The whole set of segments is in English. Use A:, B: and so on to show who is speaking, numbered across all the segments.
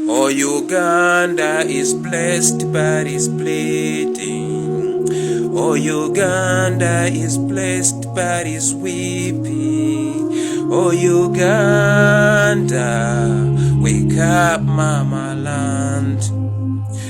A: Oh, Uganda is blessed but is bleeding. Oh, Uganda is blessed but is weeping. Oh, Uganda, wake up, mama land.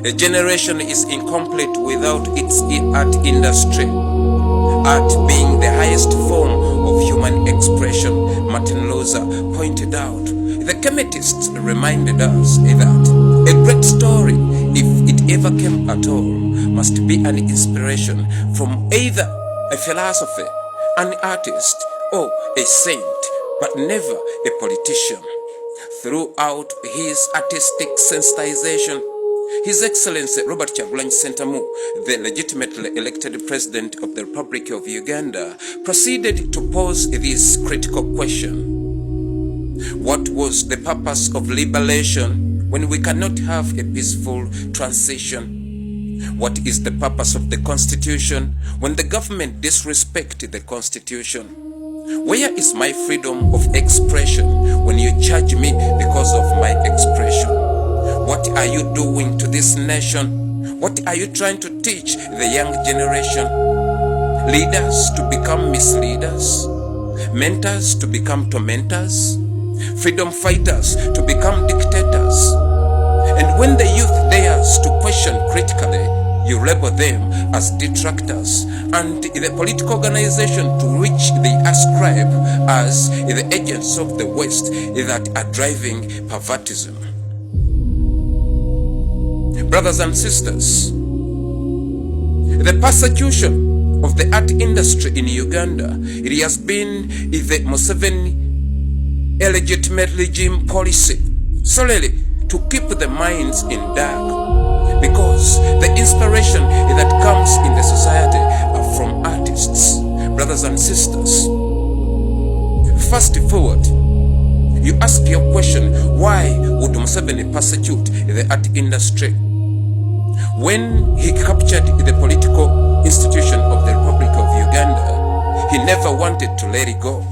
A: A generation is incomplete without its art industry. Art being the highest form of human expression, Martin Luther pointed out. The chemists reminded us that a great story, if it ever came at all, must be an inspiration from either a philosopher, an artist, or a saint, but never a politician. Throughout his artistic sensitization, His Excellency Robert Kyagulanyi Ssentamu, the legitimately elected President of the Republic of Uganda, proceeded to pose this critical question. What was the purpose of liberation when we cannot have a peaceful transition? What is the purpose of the Constitution when the government disrespects the Constitution? Where is my freedom of expression when you charge me because of my expression? What are you doing to this nation? What are you trying to teach the young generation? Leaders to become misleaders? Mentors to become tormentors? Freedom fighters to become dictators? And when the youth dares to question critically, you label them as detractors, and the political organization to which they ascribe as the agents of the West that are driving pervertism. Brothers and sisters, the persecution of the art industry in Uganda, it has been the Museveni illegitimate regime policy solely to keep the minds in dark, because the inspiration that comes in the society are from artists. Brothers and sisters, fast forward, you ask your question, why would Museveni persecute the art industry? When he captured the political institution of the Republic of Uganda, he never wanted to let it go.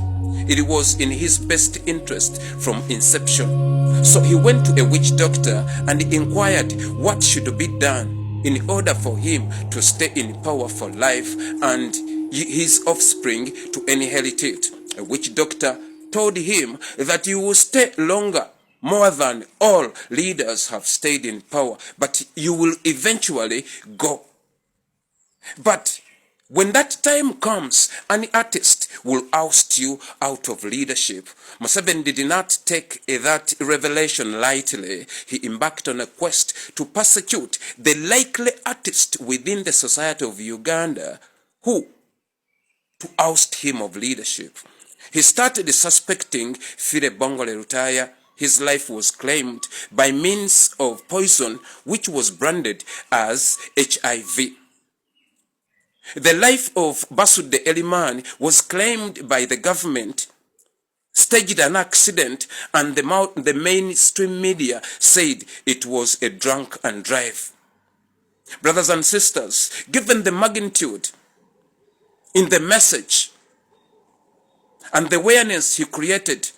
A: It was in his best interest from inception. So he went to a witch doctor and inquired what should be done in order for him to stay in power for life and his offspring to inherit it. A witch doctor told him that you will stay longer, more than all leaders have stayed in power, but you will eventually go. But when that time comes, an artist will oust you out of leadership. Museveni did not take that revelation lightly. He embarked on a quest to persecute the likely artist within the society of Uganda who to oust him of leadership. He started suspecting Philip Bongole Lutaya. His life was claimed by means of poison which was branded as HIV. The life of Basude Elimani was claimed by the government, staged an accident, and the mainstream media said it was a drunk and drive. Brothers and sisters, given the magnitude in the message and the awareness he created,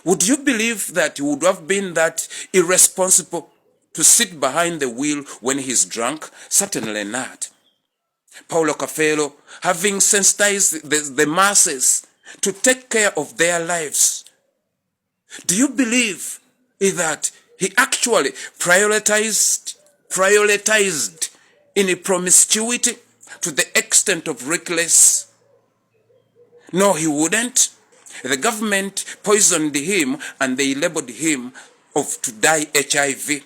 A: would you believe that he would have been that irresponsible to sit behind the wheel when he's drunk? Certainly not. Paulo Coelho, having sensitized the masses to take care of their lives, do you believe that he actually prioritized in promiscuity to the extent of reckless? No, he wouldn't. The government poisoned him and they labeled him to die HIV.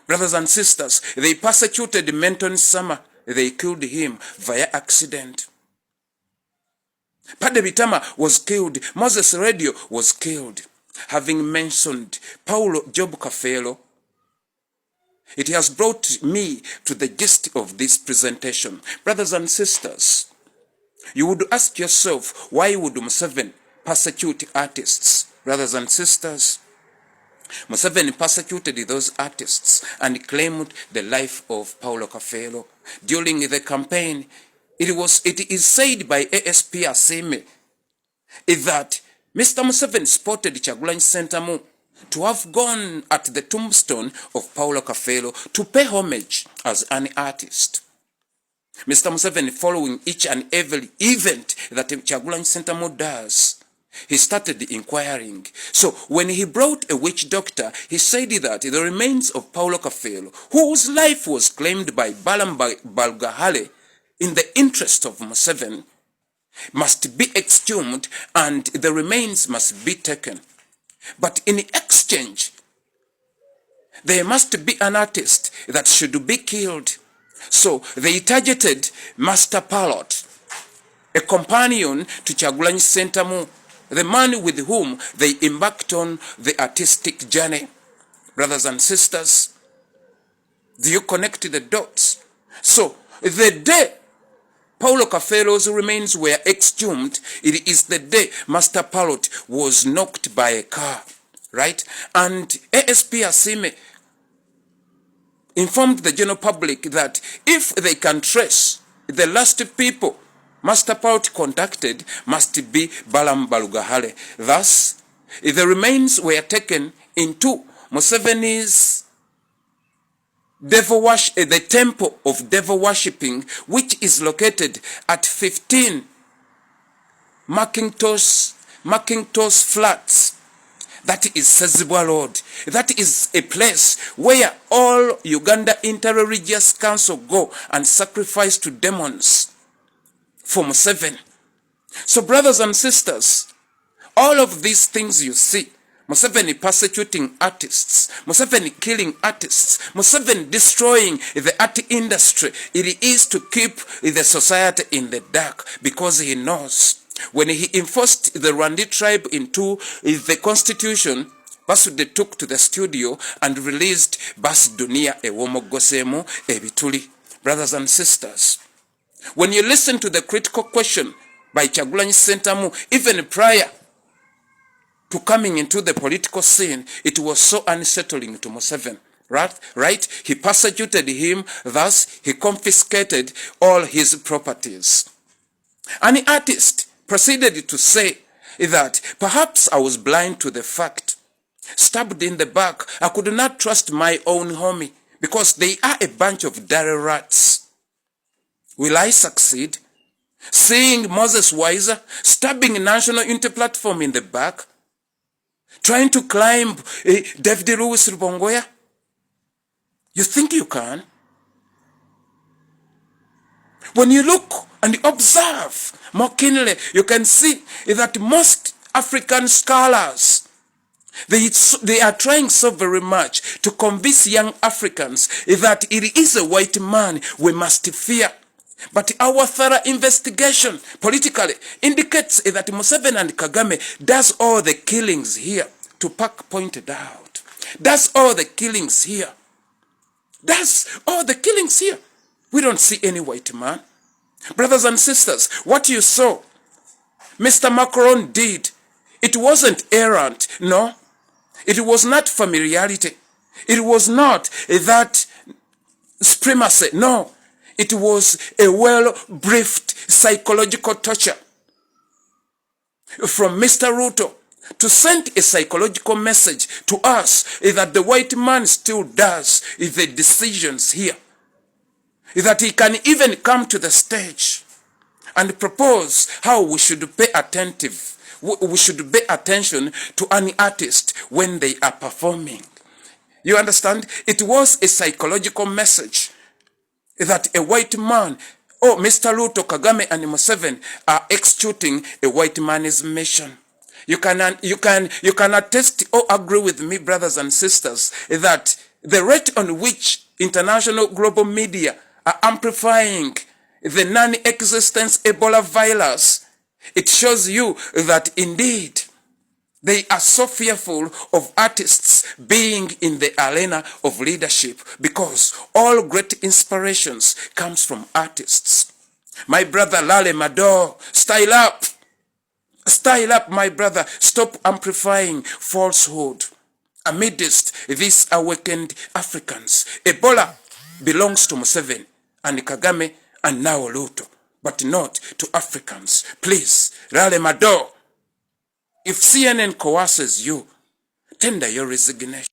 A: Brothers and sisters, they persecuted Menton Summer. They killed him via accident. Pade Bitama was killed. Moses Radio was killed. Having mentioned Paulo Job Coelho, it has brought me to the gist of this presentation. Brothers and sisters, you would ask yourself, why would Museveni persecute artists? Brothers and sisters, Museveni persecuted those artists and claimed the life of Paulo Coelho. During the campaign, it is said by ASP Asime that Mr. Museveni spotted Kyagulanyi Ssentamu to have gone at the tombstone of Paulo Coelho to pay homage as an artist. Mr. Museveni, following each and every event that Kyagulanyi Ssentamu does, he started inquiring. So when he brought a witch doctor, he said that the remains of Paulo Coelho, whose life was claimed by Balaam Balugahale in the interest of Museveni, must be exhumed and the remains must be taken. But in exchange, there must be an artist that should be killed. So they targeted Master Pilot, a companion to Kyagulanyi Ssentamu, the man with whom they embarked on the artistic journey. Brothers and sisters, do you connect the dots? So the day Paulo Coelho's remains were exhumed, it is the day Master Pilot was knocked by a car, right? And ASP Asime informed the general public that if they can trace the last people Master Pilot contacted must be Balaam Balugahale. Thus, the remains were taken into Museveni's the temple of devil worshipping, which is located at 15 Mackintosh Flats. That is Sezibwa Road. That is a place where all Uganda Interreligious Council go and sacrifice to demons for Museveni. So brothers and sisters, all of these things you see, Museveni persecuting artists, Museveni killing artists, Museveni destroying the art industry, it is to keep the society in the dark, because he knows when he enforced the Rwandi tribe into the constitution, Basude took to the studio and released Bas Dunia Ewomogosemu Ebituli. Brothers and sisters, when you listen to the critical question by Kyagulanyi Ssentamu, even prior to coming into the political scene, it was so unsettling to Museveni. Right? He persecuted him, thus he confiscated all his properties. An artist proceeded to say that perhaps I was blind to the fact. Stabbed in the back, I could not trust my own homie because they are a bunch of dirty rats. Will I succeed? Seeing Moses Weiser stabbing National Unity Platform in the back, trying to climb David Louis Rubongoya? You think you can? When you look and observe more keenly, you can see that most African scholars, they are trying so very much to convince young Africans that it is a white man we must fear. But our thorough investigation politically indicates that Museveni and Kagame does all the killings here. Tupac pointed out. Does all the killings here. Does all the killings here. We don't see any white man. Brothers and sisters, what you saw Mr. Macron did, it wasn't errant, no. It was not familiarity. It was not that supremacy, no. It was a well-briefed psychological torture from Mr. Ruto to send a psychological message to us that the white man still does the decisions here. That he can even come to the stage and propose how we should pay we should pay attention to an artist when they are performing. You understand? It was a psychological message that a white man, Mr. Ruto, Kagame, and Museveni are executing a white man's mission. You can attest or agree with me, brothers and sisters, that the rate on which international global media are amplifying the non-existence Ebola virus, it shows you that indeed they are so fearful of artists being in the arena of leadership, because all great inspirations comes from artists. My brother Lale Mador, style up. Style up, my brother. Stop amplifying falsehood amidst these awakened Africans. Ebola belongs to Museveni and Kagame and now Ruto, but not to Africans. Please, Lale Mador, if CNN coerces you tender your resignation.